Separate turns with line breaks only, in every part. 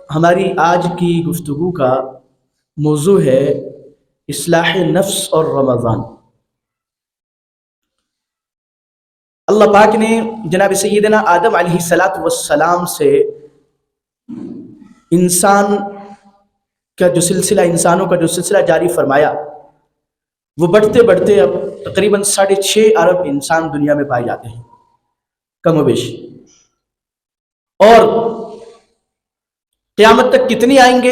ہماری آج کی گفتگو کا موضوع ہے اصلاح نفس اور رمضان۔ اللہ پاک نے جناب سیدنا آدم علیہ السلام سے انسانوں کا جو سلسلہ جاری فرمایا، وہ بڑھتے بڑھتے اب تقریباً 6.5 ارب انسان دنیا میں پائے جاتے ہیں، کم و بیش۔ اور قیامت تک کتنی آئیں گے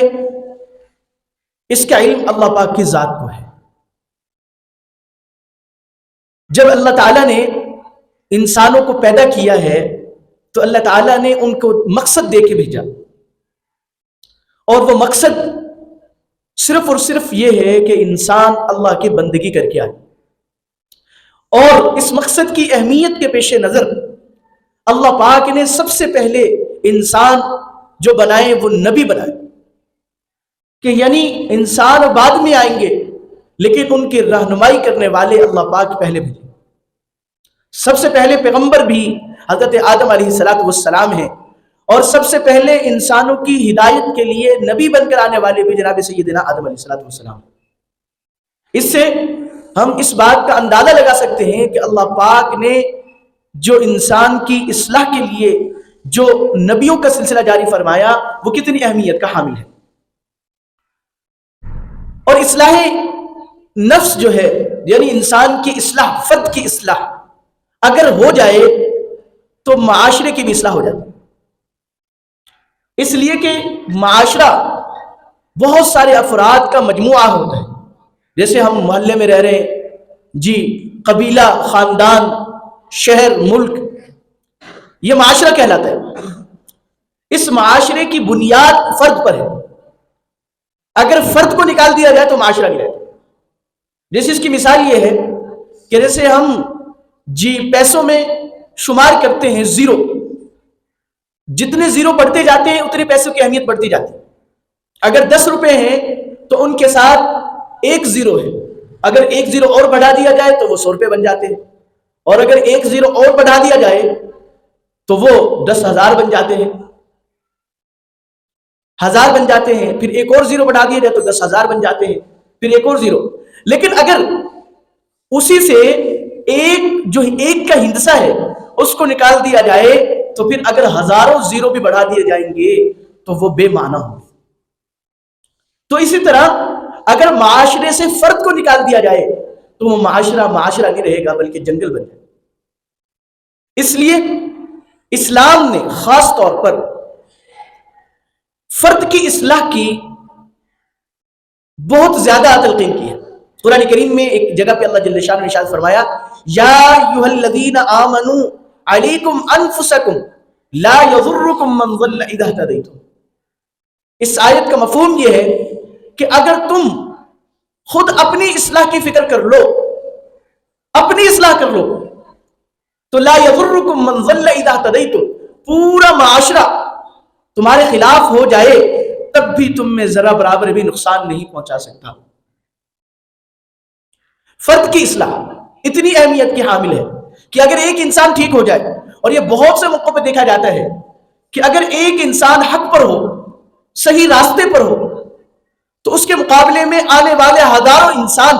اس کا علم اللہ پاک کی ذات کو ہے۔ جب اللہ تعالیٰ نے انسانوں کو پیدا کیا ہے تو اللہ تعالیٰ نے ان کو مقصد دے کے بھیجا، اور وہ مقصد صرف اور صرف یہ ہے کہ انسان اللہ کی بندگی کر کے آئے۔ اور اس مقصد کی اہمیت کے پیش نظر اللہ پاک نے سب سے پہلے انسان جو بنائے وہ نبی بنائے، کہ یعنی انسان بعد میں آئیں گے لیکن ان کی رہنمائی کرنے والے اللہ پاک پہلے بھیجے۔ سب سے پہلے پیغمبر بھی حضرت آدم علیہ السلام ہیں، اور سب سے پہلے انسانوں کی ہدایت کے لیے نبی بن کر آنے والے بھی جناب سیدنا آدم علیہ السلام۔ اس سے ہم اس بات کا اندازہ لگا سکتے ہیں کہ اللہ پاک نے جو انسان کی اصلاح کے لیے جو نبیوں کا سلسلہ جاری فرمایا وہ کتنی اہمیت کا حامل ہے۔ اور اصلاح نفس جو ہے یعنی انسان کی اصلاح، فرد کی اصلاح اگر ہو جائے تو معاشرے کی بھی اصلاح ہو جاتی ہے۔ اس لیے کہ معاشرہ بہت سارے افراد کا مجموعہ ہوتا ہے، جیسے ہم محلے میں رہ رہے ہیں جی، قبیلہ، خاندان، شہر، ملک، یہ معاشرہ کہلاتا ہے۔ اس معاشرے کی بنیاد فرد پر ہے۔ اگر فرد کو نکال دیا جائے تو معاشرہ نہیں رہتا۔ جیسے اس کی مثال یہ ہے کہ جیسے ہم جی پیسوں میں شمار کرتے ہیں زیرو، جتنے زیرو بڑھتے جاتے ہیں اتنے پیسوں کی اہمیت بڑھتی جاتی ہے۔ اگر 10 روپے ہیں تو ان کے ساتھ 1 زیرو ہے، اگر 1 زیرو اور بڑھا دیا جائے تو وہ 100 روپے بن جاتے ہیں، اور اگر 1 زیرو اور بڑھا دیا جائے تو وہ 10,000 بن جاتے ہیں، 1000 بن جاتے ہیں، پھر ایک اور زیرو بڑھا دیا جائے تو 10,000 بن جاتے ہیں، پھر ایک اور زیرو۔ لیکن اگر اسی سے ایک کا ہندسہ ہے اس کو نکال دیا جائے تو پھر اگر ہزاروں زیرو بھی بڑھا دیے جائیں گے تو وہ بے معنی ہوں گے۔ تو اسی طرح اگر معاشرے سے فرد کو نکال دیا جائے تو وہ معاشرہ نہیں رہے گا بلکہ جنگل بن جائے گا۔ اس لیے اسلام نے خاص طور پر فرد کی اصلاح کی بہت زیادہ تلقین کی ہے۔ قرآن کریم میں ایک جگہ پہ اللہ جل شانہ نے ارشاد فرمایا، یا ایھا الذین آمنوا علیکم انفسکم لا یضرکم من ضل اذا اہتدیتم۔ اس آیت کا مفہوم یہ ہے کہ اگر تم خود اپنی اصلاح کی فکر کر لو، اپنی اصلاح کر لو، تو لا یضرکم من ضل اذا اہتدیتم، پورا معاشرہ تمہارے خلاف ہو جائے تب بھی تم میں ذرا برابر بھی نقصان نہیں پہنچا سکتا۔ فرد کی اصلاح اتنی اہمیت کی حامل ہے کہ اگر ایک انسان ٹھیک ہو جائے، اور یہ بہت سے موقعوں پہ دیکھا جاتا ہے کہ اگر ایک انسان حق پر ہو، صحیح راستے پر ہو، تو اس کے مقابلے میں آنے والے ہزاروں انسان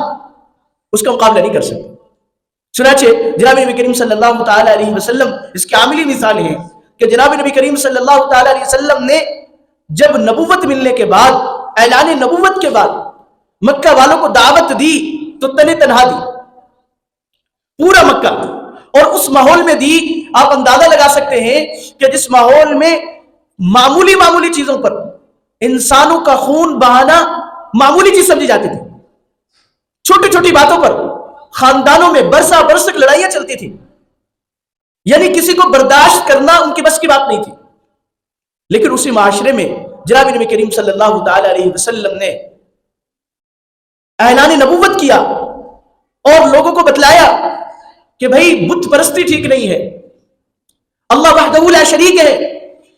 اس کا مقابلہ نہیں کر سکتے۔ چنانچہ جناب نبی کریم صلی اللہ تعالی علیہ وسلم اس کی عملی مثال ہے کہ جناب نبی کریم صلی اللہ تعالی علیہ وسلم نے جب نبوت ملنے کے بعد، اعلان نبوت کے بعد مکہ والوں کو دعوت دی تو تنے تنہا دی پورا مکہ، اور اس ماحول میں دی۔ آپ اندازہ لگا سکتے ہیں کہ جس ماحول میں معمولی چیزوں پر انسانوں کا خون بہانا معمولی چیز سمجھی جاتی تھی، چھوٹی چھوٹی باتوں پر خاندانوں میں برسا برس تک لڑائیاں چلتی تھی، یعنی کسی کو برداشت کرنا ان کی بس کی بات نہیں تھی۔ لیکن اسی معاشرے میں جناب نبی کریم صلی اللہ تعالی علیہ وسلم نے اعلان نبوت کیا اور لوگوں کو بتلایا کہ بھائی بت پرستی ٹھیک نہیں ہے، اللہ وحدہ لا شریک ہے،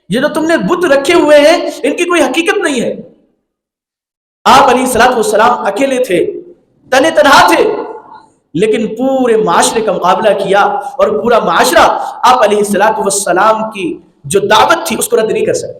یہ جو تم نے بت رکھے ہوئے ہیں ان کی کوئی حقیقت نہیں ہے۔ آپ علیہ الصلوۃ والسلام اکیلے تھے، تنے تنہا تھے، لیکن پورے معاشرے کا مقابلہ کیا، اور پورا معاشرہ آپ علیہ الصلوۃ والسلام کی جو دعوت تھی اس کو رد نہیں کر سکتا۔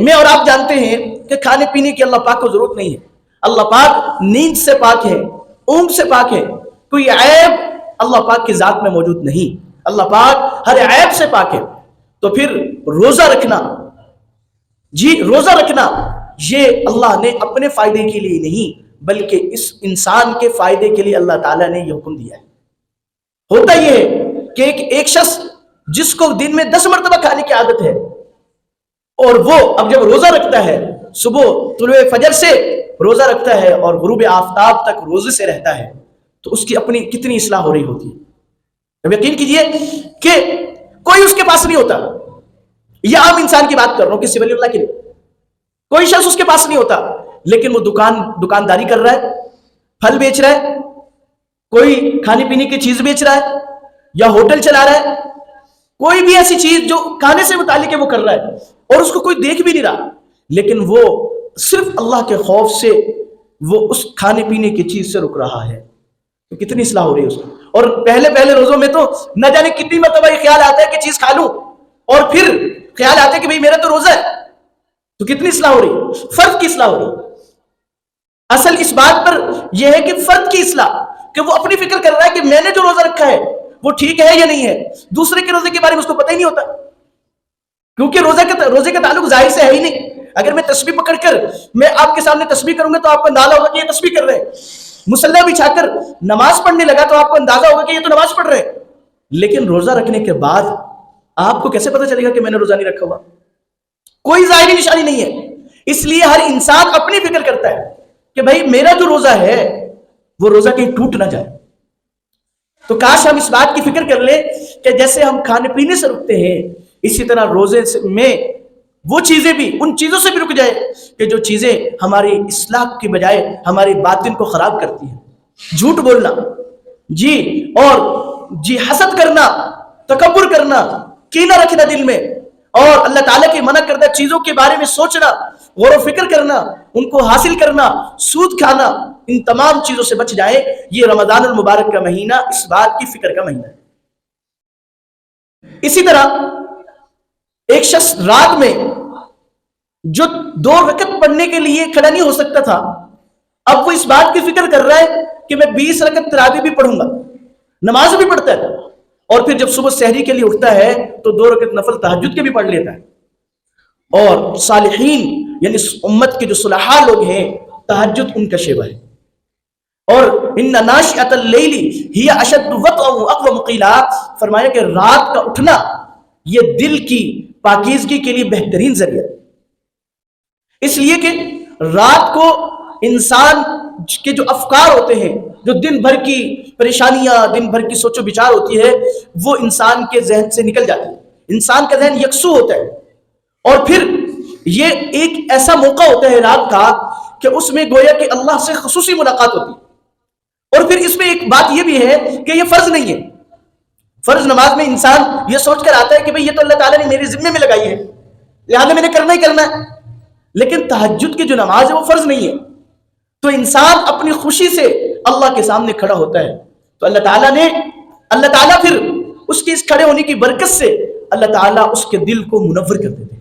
میں اور آپ جانتے ہیں کہ کھانے پینے کی اللہ پاک کو ضرورت نہیں ہے. اللہ پاک نیند سے پاک ہے, اونگ سے پاک ہے, کوئی عیب اللہ پاک کی ذات میں موجود نہیں. اللہ پاک ہر عیب سے پاک ہے. تو پھر روزہ رکھنا, روزہ رکھنا یہ اللہ نے اپنے فائدے کے لیے نہیں بلکہ اس انسان کے فائدے کے لیے اللہ تعالیٰ نے یہ حکم دیا ہے. ہوتا یہ ہے کہ ایک شخص جس کو دن میں 10 مرتبہ کھانے کی عادت ہے اور وہ اب جب روزہ رکھتا ہے, صبح طلوع فجر سے روزہ رکھتا ہے اور غروب آفتاب تک روزے سے رہتا ہے, تو اس کی اپنی کتنی اصلاح ہو رہی ہوتی ہے. اب یقین کیجئے کہ کوئی اس کے پاس نہیں ہوتا, یہ عام انسان کی بات کر رہا ہوں, کسی ولی اللہ کے لیے کوئی شخص اس کے پاس نہیں ہوتا, لیکن وہ دکانداری کر رہا ہے, پھل بیچ رہا ہے, کوئی کھانے پینے کی چیز بیچ رہا ہے, یا ہوٹل چلا رہا ہے, کوئی بھی ایسی چیز جو کھانے سے متعلق ہے وہ کر رہا ہے, اور اس کو کوئی دیکھ بھی نہیں رہا, لیکن وہ صرف اللہ کے خوف سے وہ اس کھانے پینے کی چیز سے رک رہا ہے. تو کتنی اصلاح ہو رہی ہے اس کو. اور پہلے روزوں میں تو نہ جانے کتنی مرتبہ یہ خیال آتا ہے کہ چیز کھا لوں, اور پھر خیال آتا ہے کہ بھئی میرا تو روزہ ہے. تو کتنی اصلاح ہو رہی ہے, فرد کی اصلاح ہو رہی ہے. اصل اس بات پر یہ ہے کہ فرد کی اصلاح, کہ وہ اپنی فکر کر رہا ہے کہ میں نے جو روزہ رکھا ہے وہ ٹھیک ہے یا نہیں ہے. دوسرے کے روزے کے بارے میں اس کو پتہ ہی نہیں ہوتا, کیونکہ روزے کا تعلق ظاہر سے ہے ہی نہیں. اگر میں تسبیح پکڑ کر میں آپ کے سامنے تسبیح کروں گا تو آپ کو اندازہ ہوگا کہ یہ تسبیح کر رہے ہیں. مصلی بچھا کر نماز پڑھنے لگا تو آپ کو اندازہ ہوگا کہ یہ تو نماز پڑھ رہے ہیں. لیکن روزہ رکھنے کے بعد آپ کو کیسے پتہ چلے گا کہ میں نے روزہ نہیں رکھا ہوا؟ کوئی ظاہری نشانی نہیں ہے. اس لیے ہر انسان اپنی فکر کرتا ہے کہ بھائی میرا جو روزہ ہے وہ روزہ کہیں ٹوٹ نہ جائے. تو کاش ہم اس بات کی فکر کر لیں کہ جیسے ہم کھانے پینے سے رکتے ہیں, اسی طرح روزے میں وہ چیزیں بھی, ان چیزوں سے بھی رک جائے کہ جو چیزیں ہماری اصلاح کی بجائے ہماری باطن کو خراب کرتی ہیں. جھوٹ بولنا, اور حسد کرنا, تکبر کرنا, کینہ رکھنا دل میں, اور اللہ تعالیٰ کی منع کردہ چیزوں کے بارے میں سوچنا, غور و فکر کرنا, ان کو حاصل کرنا, سود کھانا, ان تمام چیزوں سے بچ جائے. یہ رمضان المبارک کا مہینہ اس بات کی فکر کا مہینہ ہے. اسی طرح ایک شخص رات میں جو 2 رکعت پڑھنے کے لیے کھڑا نہیں ہو سکتا تھا, اب وہ اس بات کی فکر کر رہا ہے کہ میں 20 رکعت تراویح بھی پڑھوں گا, نماز بھی پڑھتا ہے, اور پھر جب صبح سحری کے لیے اٹھتا ہے تو 2 رکعت نفل تہجد کے بھی پڑھ لیتا ہے. اور صالحین یعنی امت کے جو صلحاء لوگ ہیں, تہجد ان کا شیوہ ہے. اور ان ناشئۃ اللیل ہی اشد وطئا واقوم قیلا, فرمایا کہ رات کا اٹھنا یہ دل کی پاکیزگی کے لیے بہترین ذریعہ. اس لیے کہ رات کو انسان کے جو افکار ہوتے ہیں, جو دن بھر کی پریشانیاں, دن بھر کی سوچ و بچار ہوتی ہے, وہ انسان کے ذہن سے نکل جاتی ہے. انسان کا ذہن یکسو ہوتا ہے, اور پھر یہ ایک ایسا موقع ہوتا ہے رات کا کہ اس میں گویا کہ اللہ سے خصوصی ملاقات ہوتی ہے. اور پھر اس میں ایک بات یہ بھی ہے کہ یہ فرض نہیں ہے. فرض نماز میں انسان یہ سوچ کر آتا ہے کہ بھئی یہ تو اللہ تعالیٰ نے میرے ذمے میں لگائی ہے, لہذا میں نے کرنا ہی کرنا ہے. لیکن تہجد کی جو نماز ہے وہ فرض نہیں ہے. تو انسان اپنی خوشی سے اللہ کے سامنے کھڑا ہوتا ہے, تو اللہ تعالیٰ پھر اس کے اس کھڑے ہونے کی برکت سے اللہ تعالیٰ اس کے دل کو منور کر دیتے ہیں.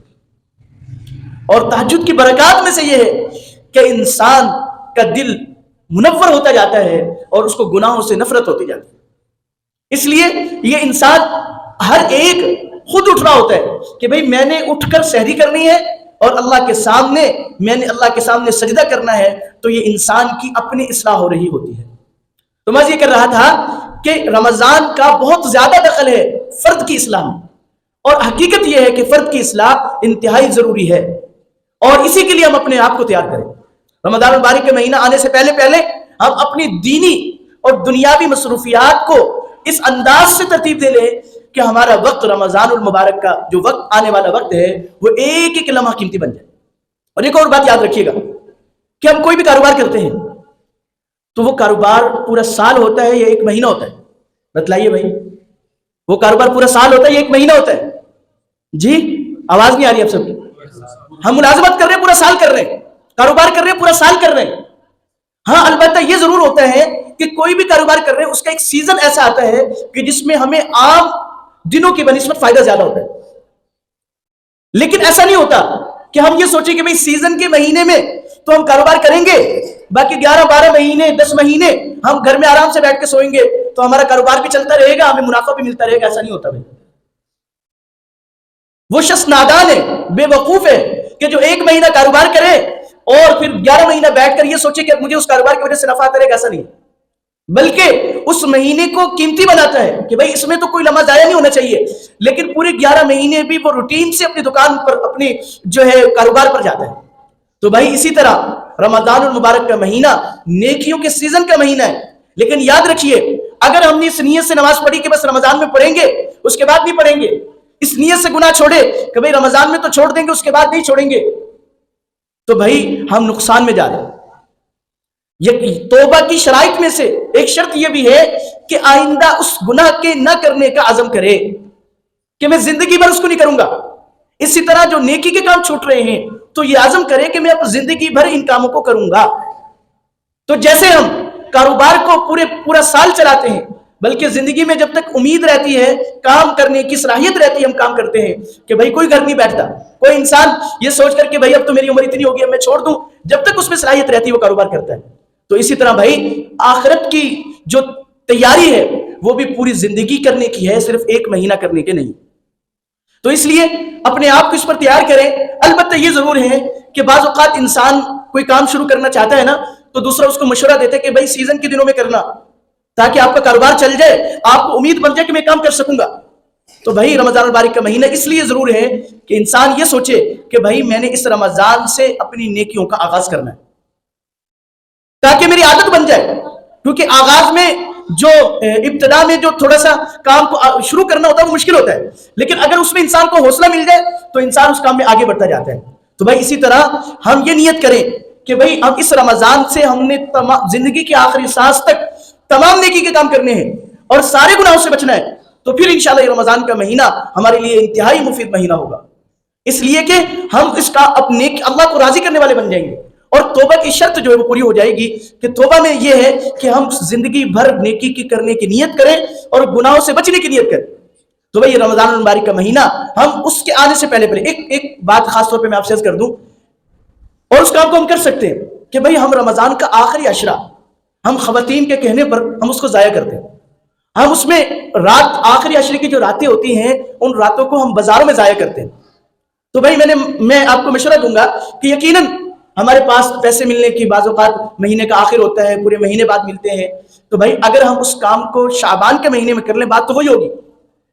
اور تہجد کی برکات میں سے یہ ہے کہ انسان کا دل منور ہوتا جاتا ہے اور اس کو گناہوں سے نفرت ہوتی جاتی ہے. اس لیے یہ انسان ہر ایک خود اٹھ رہا ہوتا ہے کہ بھئی میں نے اٹھ کر سحری کرنی ہے اور اللہ کے سامنے میں نے اللہ کے سامنے سجدہ کرنا ہے. تو یہ انسان کی اپنی اصلاح ہو رہی ہوتی ہے. تو میں یہ کر رہا تھا کہ رمضان کا بہت زیادہ دخل ہے فرد کی اصلاح میں, اور حقیقت یہ ہے کہ فرد کی اصلاح انتہائی ضروری ہے, اور اسی کے لیے ہم اپنے آپ کو تیار کریں. رمضان المبارک کے مہینہ آنے سے پہلے ہم اپنی دینی اور دنیاوی مصروفیات کو اس انداز سے ترتیب دے لیں کہ ہمارا وقت رمضان المبارک کا جو وقت آنے والا وقت ہے وہ ایک ایک لمحہ قیمتی بن جائے. اور ایک اور بات یاد رکھیے گا کہ ہم کوئی بھی کاروبار کرتے ہیں تو وہ کاروبار پورا سال ہوتا ہے یا ایک مہینہ ہوتا ہے؟ بتلائیے بھائی, وہ کاروبار پورا سال ہوتا ہے یا ایک مہینہ ہوتا ہے؟ جی آواز نہیں آ رہی آپ سب کی. ہم ملازمت کر رہے ہیں پورا سال کر رہے ہیں, کاروبار کر رہے ہیں پورا سال کر رہے ہیں. ہاں البتہ یہ ضرور ہوتا ہے کہ کوئی بھی کاروبار کر رہے ہیں اس کا ایک سیزن ایسا آتا ہے کہ جس میں ہمیں عام دنوں کی بنسبت فائدہ زیادہ ہوتا ہے. لیکن ایسا نہیں ہوتا کہ ہم یہ سوچیں کہ بھئی سیزن کے مہینے میں تو ہم کاروبار کریں گے، باقی 11-12 مہینے 10 مہینے ہم گھر میں آرام سے بیٹھ کے سوئیں گے تو ہمارا کاروبار بھی چلتا رہے گا، ہمیں منافع بھی ملتا رہے گا. ایسا نہیں ہوتا بھائی. وہ شخص نادان ہے، بے وقوف ہے کہ جو 1 مہینہ کاروبار کرے اور پھر 11 مہینہ بیٹھ کر یہ سوچے کہ مجھے اس کاروبار کی وجہ سے نفع آتا رہے گا. ایسا نہیں، بلکہ اس مہینے کو قیمتی بناتا ہے کہ بھائی اس میں تو کوئی لمحہ ضائع نہیں ہونا چاہیے، لیکن پورے 11 مہینے بھی وہ روٹین سے اپنی دکان پر اپنے جو ہے کاروبار پر جاتا ہے. تو بھائی اسی طرح رمضان المبارک کا مہینہ نیکیوں کے سیزن کا مہینہ ہے. لیکن یاد رکھیے، اگر ہم نے اس نیت سے نماز پڑھی کہ بس رمضان میں پڑھیں گے اس کے بعد نہیں پڑھیں گے، اس نیت سے گناہ چھوڑے کہ بھئی رمضان میں تو چھوڑ دیں گے اس کے بعد نہیں چھوڑیں گے، تو بھائی ہم نقصان میں جا رہے ہیں. یہ توبہ کی شرائط میں سے ایک شرط یہ بھی ہے کہ آئندہ اس گناہ کے نہ کرنے کا عزم کرے کہ میں زندگی بھر اس کو نہیں کروں گا. اسی طرح جو نیکی کے کام چھوٹ رہے ہیں تو یہ عزم کرے کہ میں اب زندگی بھر ان کاموں کو کروں گا. تو جیسے ہم کاروبار کو پورا سال چلاتے ہیں، بلکہ زندگی میں جب تک امید رہتی ہے، کام کرنے کی صلاحیت رہتی ہے، ہم کام کرتے ہیں کہ بھائی کوئی گھر نہیں بیٹھتا، کوئی انسان یہ سوچ کر کہ بھائی اب تو میری عمر اتنی ہوگی اب میں چھوڑ دوں، جب تک اس میں صلاحیت رہتی ہے وہ کاروبار کرتا ہے. تو اسی طرح بھائی آخرت کی جو تیاری ہے وہ بھی پوری زندگی کرنے کی ہے، صرف 1 مہینہ کرنے کے نہیں. تو اس لیے اپنے آپ کو اس پر تیار کریں. البتہ یہ ضرور ہے کہ بعض اوقات انسان کوئی کام شروع کرنا چاہتا ہے نا تو دوسرا اس کو مشورہ دیتے کہ بھائی سیزن کے دنوں میں کرنا تاکہ آپ کا کاروبار چل جائے، آپ کو امید بن جائے کہ میں کام کر سکوں گا. تو بھائی رمضان المبارک کا مہینہ اس لیے ضرور ہے کہ انسان یہ سوچے کہ بھائی میں نے اس رمضان سے اپنی نیکیوں کا آغاز کرنا ہے تاکہ میری عادت بن جائے. کیونکہ آغاز میں جو ابتدا میں جو تھوڑا سا کام کو شروع کرنا ہوتا ہے وہ مشکل ہوتا ہے، لیکن اگر اس میں انسان کو حوصلہ مل جائے تو انسان اس کام میں آگے بڑھتا جاتا ہے. تو بھائی اسی طرح ہم یہ نیت کریں کہ بھئی اب اس رمضان سے ہم نے زندگی کی آخری سانس تک تمام نیکی کے کام کرنے ہیں اور سارے گناہوں سے بچنا ہے. تو پھر انشاءاللہ یہ رمضان کا مہینہ ہمارے لیے انتہائی مفید مہینہ ہوگا، اس لیے کہ ہم اس کا اپنے اللہ کو راضی کرنے والے بن جائیں گے. اور توبہ کی شرط جو ہے وہ پوری ہو جائے گی کہ توبہ میں یہ ہے کہ ہم زندگی بھر نیکی کی کرنے کی نیت کریں اور گناہوں سے بچنے کی نیت کریں. تو بھئی یہ رمضان المبارک کا مہینہ ہم اس کے آنے سے پہلے ایک بات خاص طور پہ میں آپ سے عرض کر دوں اور اس کام کو ہم کر سکتے ہیں کہ بھئی ہم رمضان کا آخری عشرہ ہم خواتین کے کہنے پر ہم اس کو ضائع کرتے ہیں. ہم اس میں رات آخری عشرے کی جو راتیں ہوتی ہیں ان راتوں کو ہم بازاروں میں ضائع کرتے ہیں. تو بھئی میں آپ کو مشورہ دوں گا کہ یقیناً ہمارے پاس پیسے ملنے کی بعض اوقات مہینے کا آخر ہوتا ہے، پورے مہینے بعد ملتے ہیں. تو بھائی اگر ہم اس کام کو شعبان کے مہینے میں کر لیں بات تو وہی ہوگی،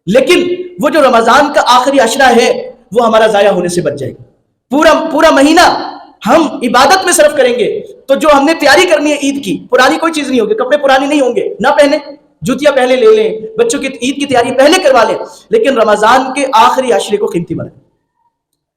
لیکن وہ جو رمضان کا آخری عشرہ ہے وہ ہمارا ضائع ہونے سے بچ جائے گا. پورا مہینہ ہم عبادت میں صرف کریں گے تو جو ہم نے تیاری کرنی ہے عید کی، پرانی کوئی چیز نہیں ہوگی، کپڑے پرانے نہیں ہوں گے، نہ پہنے، جوتیاں پہلے لے لیں، بچوں کی عید کی تیاری پہلے کروا لیں، لیکن رمضان کے آخری عشرے کو قیمتی بنائیں.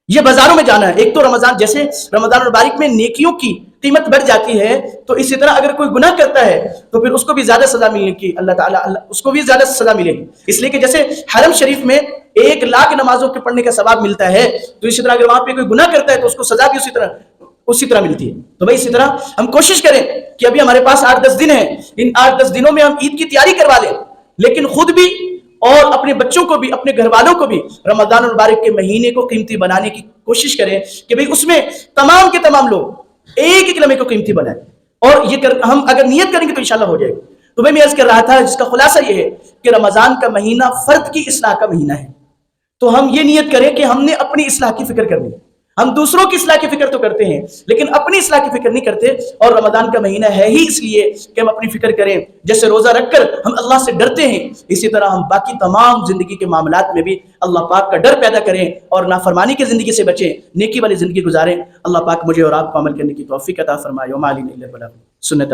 یہ بازاروں میں جانا ہے. ایک تو رمضان جیسے رمضان المبارک میں نیکیوں کی قیمت بڑھ جاتی ہے، تو اسی طرح اگر کوئی گناہ کرتا ہے تو پھر اس کو بھی زیادہ سزا ملنے کی اللہ تعالیٰ اس کو بھی زیادہ سزا ملے گی. اس لیے کہ جیسے حرم شریف میں 1,00,000 نمازوں کے پڑھنے کا ثواب ملتا ہے، تو اسی طرح اگر وہاں پہ کوئی گناہ کرتا ہے تو اس کو سزا بھی اسی طرح ملتی ہے. تو بھائی اسی طرح ہم کوشش کریں کہ ابھی ہمارے پاس 8-10 دن ہیں، ان 8-10 دنوں میں ہم عید کی تیاری کروا لیں، لیکن خود بھی اور اپنے بچوں کو بھی، اپنے گھر والوں کو بھی رمضان المبارک کے مہینے کو قیمتی بنانے کی کوشش کریں کہ بھئی اس میں تمام کے تمام لوگ ایک لمحے کو قیمتی بنائیں. اور یہ ہم اگر نیت کریں گے تو انشاءاللہ ہو جائے گا. تو میں عرض کر رہا تھا جس کا خلاصہ یہ ہے کہ رمضان کا مہینہ فرد کی اصلاح کا مہینہ ہے. تو ہم یہ نیت کریں کہ ہم نے اپنی اصلاح کی فکر کرنی ہے. ہم دوسروں کی اصلاح کی فکر تو کرتے ہیں لیکن اپنی اصلاح کی فکر نہیں کرتے. اور رمضان کا مہینہ ہے ہی اس لیے کہ ہم اپنی فکر کریں. جیسے روزہ رکھ کر ہم اللہ سے ڈرتے ہیں، اسی طرح ہم باقی تمام زندگی کے معاملات میں بھی اللہ پاک کا ڈر پیدا کریں اور نافرمانی کی زندگی سے بچیں، نیکی والی زندگی گزاریں. اللہ پاک مجھے اور آپ کو عمل کرنے کی توفیق عطا فرمائے. وما علینا الا البلاغ. سنت